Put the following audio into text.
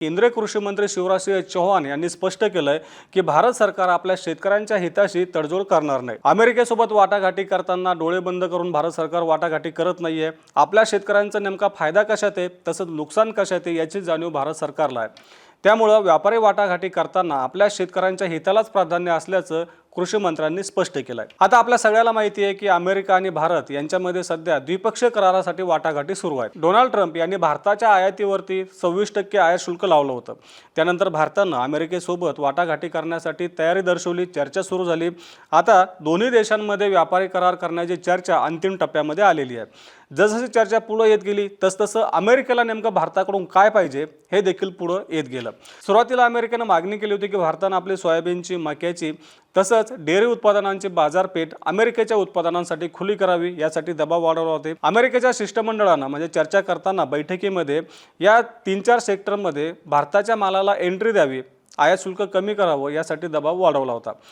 केंद्रीय कृषी मंत्री शिवराजसिंह चौहान यांनी स्पष्ट केलंय की भारत सरकार आपल्या शेतकऱ्यांच्या हिताशी तडजोड करणार नाही। अमेरिकेसोबत वाटाघाटी करताना डोळे बंद करून भारत सरकार वाटाघाटी करत नाहीये। आपल्या शेतकऱ्यांचा नेमका फायदा कशात आहे तसंच नुकसान कशात आहे याची जाणीव भारत सरकारला आहे। त्यामुळे व्यापारी वाटाघाटी करताना आपल्या शेतकऱ्यांच्या हितालाच प्राधान्य असल्याचं कृषी मंत्र्यांनी स्पष्ट केलंय। आता आपल्या सगळ्याला माहिती आहे की अमेरिका आणि भारत यांच्यामध्ये सध्या द्विपक्षीय करारासाठी वाटाघाटी सुरू आहेत। डोनाल्ड ट्रम्प यांनी भारताच्या आयातीवरती 26% आयात शुल्क लावलं होतं। त्यानंतर भारतानं अमेरिकेसोबत वाटाघाटी करण्यासाठी तयारी दर्शवली, चर्चा सुरू झाली। आता दोन्ही देशांमध्ये व्यापारी करार करण्याची चर्चा अंतिम टप्प्यामध्ये आलेली आहे। जसजशी चर्चा पुढे येत गेली तसतसं अमेरिकेला नेमकं भारताकडून काय पाहिजे हे देखील पुढे येत गेलं। सुरुवातीला अमेरिकेनं मागणी केली होती की भारतानं आपली सोयाबीनची, मक्याची तसंच डेअरी उत्पादनांची बाजारपेठ अमेरिकेच्या उत्पादनांसाठी खुली करावी यासाठी दबाव वाढवला होता। अमेरिकेच्या शिष्टमंडळानं म्हणजे चर्चा करताना बैठकीमध्ये या 3-4 सेक्टरमध्ये भारताच्या मालाला एंट्री द्यावी, आयात शुल्क कमी करावं यासाठी दबाव वाढवला होता।